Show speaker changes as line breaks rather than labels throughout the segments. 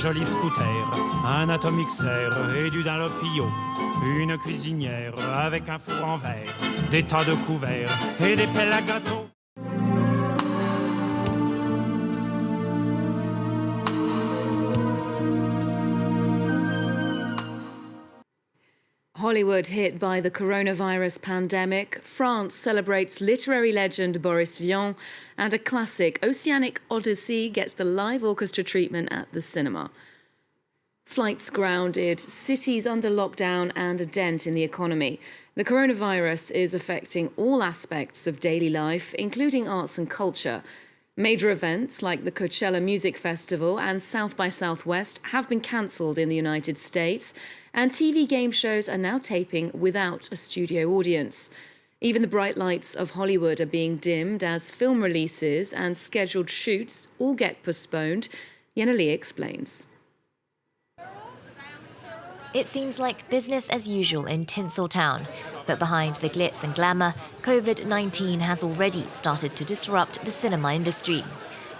joli scooter, un atomixer et du Dunlopio, une cuisinière avec un four en verre, des tas de couverts et des pelles à gâteau.
Hollywood hit by the coronavirus pandemic, France celebrates literary legend Boris Vian, and a classic, Oceanic Odyssey, gets the live orchestra treatment at the cinema. Flights grounded, cities under lockdown, and a dent in the economy. The coronavirus is affecting all aspects of daily life, including arts and culture. Major events like the Coachella Music Festival and South by Southwest have been cancelled in the United States, and TV game shows are now taping without a studio audience. Even the bright lights of Hollywood are being dimmed as film releases and scheduled shoots all get postponed. Yenna Lee explains.
It seems like business as usual in Tinseltown. But behind the glitz and glamour, COVID-19 has already started to disrupt the cinema industry.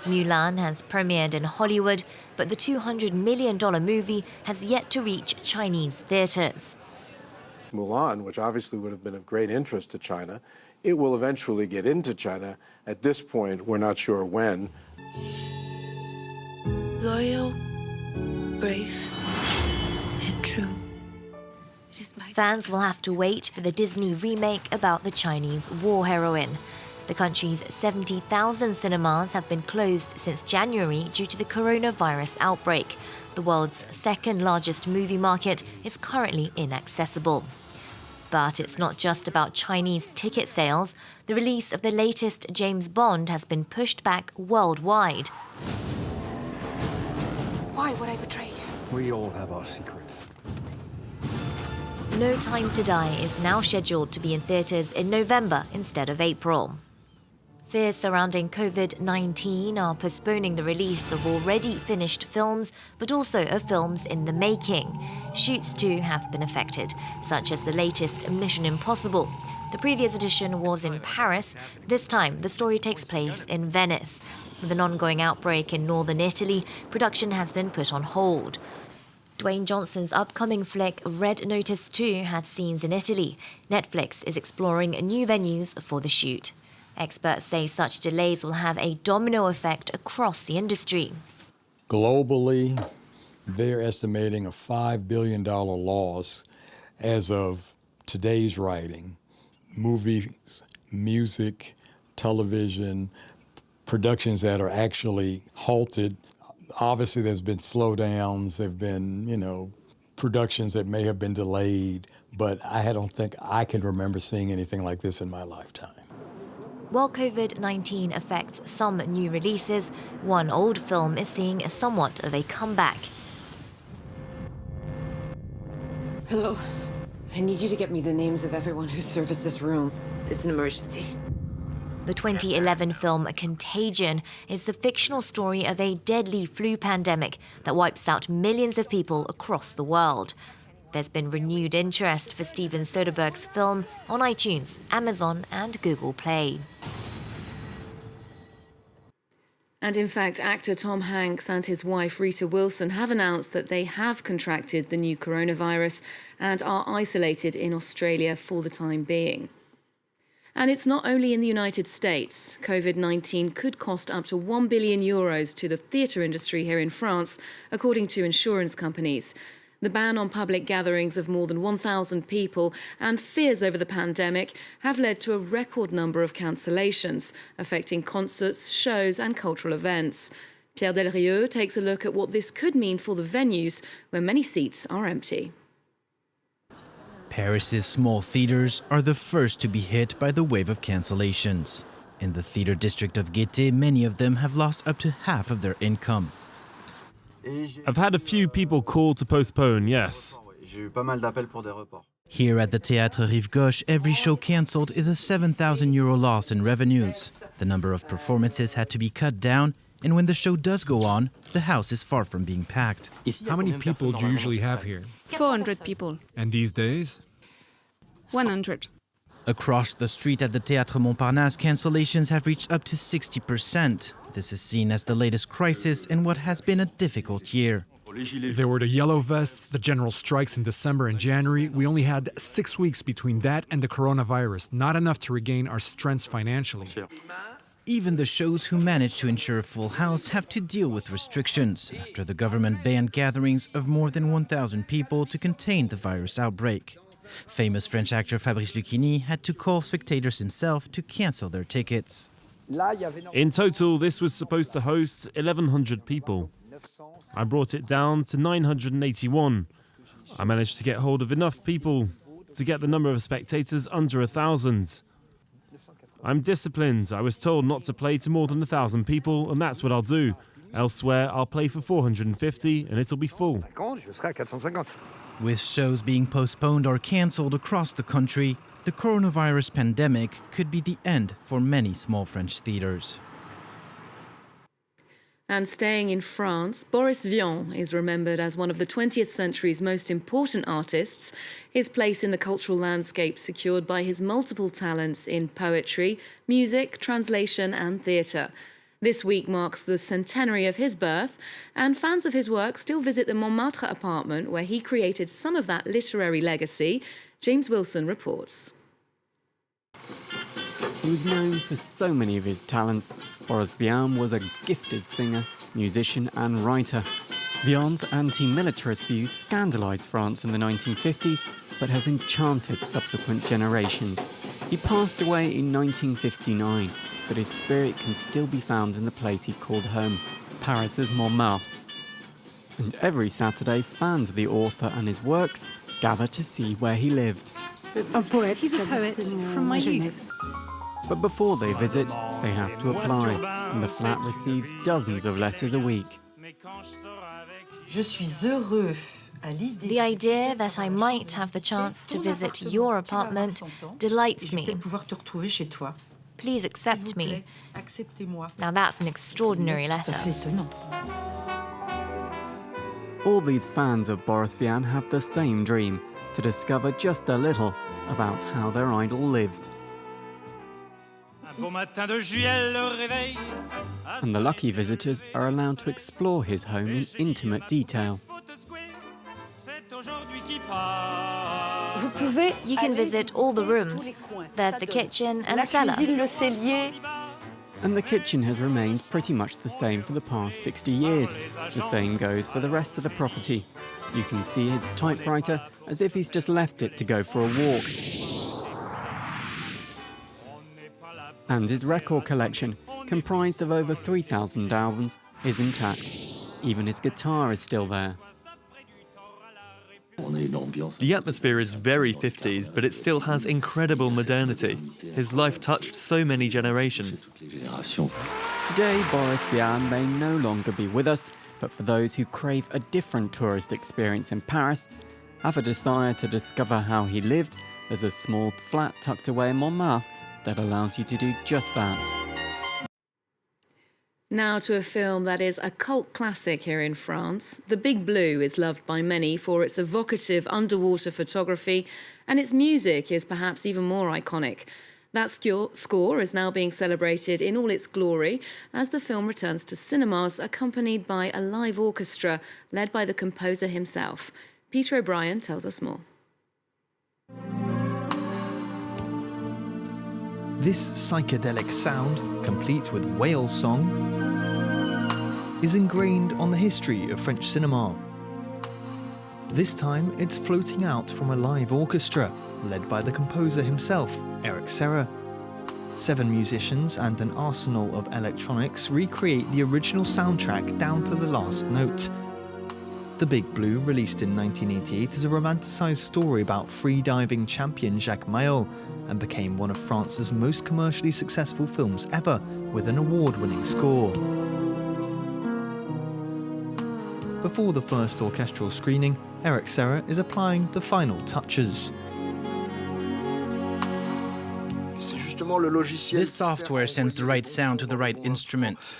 Mulan has premiered in Hollywood, but the $200 million movie has yet to reach Chinese theaters.
Mulan, which obviously would have been of great interest to China, it will eventually get into China. At this point, we're not sure when.
Loyal, brave, and true.
Fans will have to wait for the Disney remake about the Chinese war heroine. The country's 70,000 cinemas have been closed since January due to the coronavirus outbreak. The world's second largest movie market is currently inaccessible. But it's not just about Chinese ticket sales. The release of the latest James Bond has been pushed back worldwide.
Why would I betray you?
We all have our secrets.
No Time to Die is now scheduled to be in theatres in November instead of April. Fears surrounding COVID-19 are postponing the release of already finished films, but also of films in the making. Shoots too have been affected, such as the latest Mission Impossible. The previous edition was in Paris. This time, the story takes place in Venice. With an ongoing outbreak in northern Italy, production has been put on hold. Dwayne Johnson's upcoming flick Red Notice 2 had scenes in Italy. Netflix is exploring new venues for the shoot. Experts say such delays will have a domino effect across the industry.
Globally, they're estimating a $5 billion loss as of today's writing. Movies, music, television, productions that are actually halted. Obviously, there's been slowdowns, there have been, productions that may have been delayed, but I don't think I can remember seeing anything like this in my lifetime.
While COVID-19 affects some new releases, one old film is seeing somewhat of a comeback.
Hello. I need you to get me the names of everyone who serviced this room. It's an emergency.
The 2011 film Contagion is the fictional story of a deadly flu pandemic that wipes out millions of people across the world. There's been renewed interest for Steven Soderbergh's film on iTunes, Amazon, and Google Play.
And in fact, actor Tom Hanks and his wife Rita Wilson have announced that they have contracted the new coronavirus and are isolated in Australia for the time being. And it's not only in the United States. COVID-19 could cost up to €1 billion to the theatre industry here in France, according to insurance companies. The ban on public gatherings of more than 1,000 people and fears over the pandemic have led to a record number of cancellations, affecting concerts, shows and cultural events. Pierre Delrieux takes a look at what this could mean for the venues, where many seats are empty.
Paris's small theatres are the first to be hit by the wave of cancellations. In the theatre district of Gaîté, many of them have lost up to half of their income.
I've had a few people call to postpone, yes.
Here at the Théâtre Rive Gauche, every show cancelled is a €7,000 loss in revenues. The number of performances had to be cut down, and when the show does go on, the house is far from being packed.
How many people do you usually have here?
400 people.
And these days?
100.
Across the street at the Théâtre Montparnasse, cancellations have reached up to 60%. This is seen as the latest crisis in what has been a difficult year.
There were the yellow vests, the general strikes in December and January. We only had 6 weeks between that and the coronavirus, not enough to regain our strengths financially.
Even the shows who managed to ensure a full house have to deal with restrictions after the government banned gatherings of more than 1,000 people to contain the virus outbreak. Famous French actor Fabrice Lucchini had to call spectators himself to cancel their tickets.
In total, this was supposed to host 1,100 people. I brought it down to 981. I managed to get hold of enough people to get the number of spectators under 1,000. I'm disciplined. I was told not to play to more than 1,000 people, and that's what I'll do. Elsewhere, I'll play for 450 and it'll be full.
With shows being postponed or cancelled across the country, the coronavirus pandemic could be the end for many small French theatres.
And staying in France, Boris Vian is remembered as one of the 20th century's most important artists, his place in the cultural landscape secured by his multiple talents in poetry, music, translation and theatre. This week marks the centenary of his birth, and fans of his work still visit the Montmartre apartment where he created some of that literary legacy. James Wilson reports.
He was known for so many of his talents. Boris Vian was a gifted singer, musician and writer. Vian's anti-militarist views scandalised France in the 1950s, but has enchanted subsequent generations. He passed away in 1959, but his spirit can still be found in the place he called home, Paris's Montmartre. And every Saturday, fans of the author and his works gather to see where he lived.
A poet. He's a poet from my youth.
But before they visit, they have to apply, and the flat receives dozens of letters a week.
The idea that I might have the chance to visit your apartment delights me. Please accept me. Now that's an extraordinary letter.
All these fans of Boris Vian have the same dream, to discover just a little about how their idol lived. And the lucky visitors are allowed to explore his home in intimate detail.
You can visit all the rooms. There's the kitchen and a cellar.
And the kitchen has remained pretty much the same for the past 60 years. The same goes for the rest of the property. You can see his typewriter as if he's just left it to go for a walk. And his record collection, comprised of over 3,000 albums, is intact. Even his guitar is still there.
The atmosphere is very 50s, but it still has incredible modernity. His life touched so many generations.
Today, Boris Vian may no longer be with us, but for those who crave a different tourist experience in Paris, have a desire to discover how he lived, there's a small flat tucked away in Montmartre that allows you to do just that.
Now to a film that is a cult classic here in France. The Big Blue is loved by many for its evocative underwater photography, and its music is perhaps even more iconic. That score is now being celebrated in all its glory as the film returns to cinemas, accompanied by a live orchestra led by the composer himself. Peter O'Brien tells us more.
This psychedelic sound, complete with whale song, is ingrained on the history of French cinema. This time, it's floating out from a live orchestra, led by the composer himself, Eric Serra. 7 musicians and an arsenal of electronics recreate the original soundtrack down to the last note. The Big Blue, released in 1988, is a romanticised story about freediving champion Jacques Mayol, and became one of France's most commercially successful films ever, with an award-winning score. Before the first orchestral screening, Eric Serra is applying the final touches.
This software sends the right sound to the right instrument.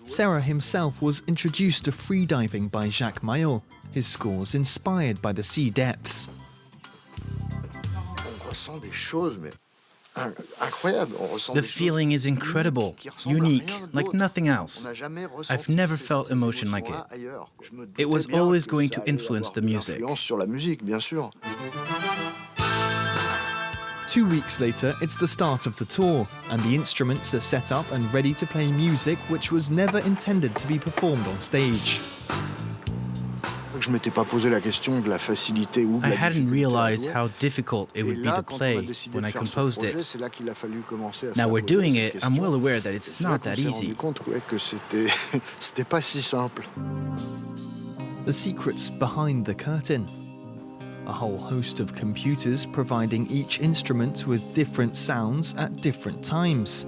Serra himself was introduced to freediving by Jacques Mayol, his scores inspired by the sea depths.
The feeling is incredible, unique, like nothing else. I've never felt emotion like it. It was always going to influence the music.
2 weeks later, it's the start of the tour, and the instruments are set up and ready to play music which was never intended to be performed on stage.
I hadn't realized how difficult it would be to play when I composed it. Now we're doing it, I'm well aware that it's not that easy.
The secret's behind the curtain. A whole host of computers providing each instrument with different sounds at different times.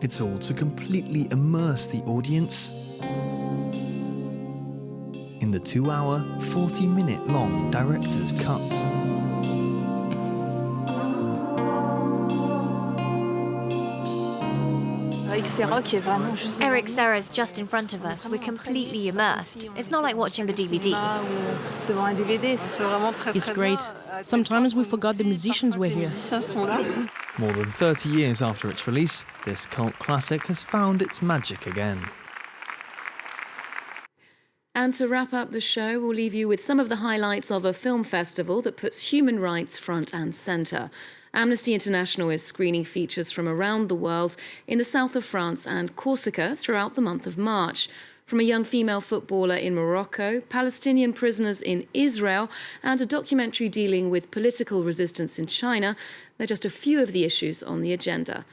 It's all to completely immerse the audience in the 2-hour, 40-minute-long director's cut.
Eric Serra's just in front of us. We're completely immersed. It's not like watching the DVD.
It's great. Sometimes we forgot the musicians were here.
More than 30 years after its release, this cult classic has found its magic again.
And to wrap up the show, we'll leave you with some of the highlights of a film festival that puts human rights front and centre. Amnesty International is screening features from around the world in the south of France and Corsica throughout the month of March. From a young female footballer in Morocco, Palestinian prisoners in Israel, and a documentary dealing with political resistance in China, they're just a few of the issues on the agenda.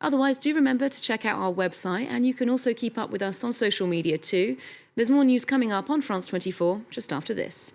Otherwise, do remember to check out our website, and you can also keep up with us on social media too. There's more news coming up on France 24 just after this.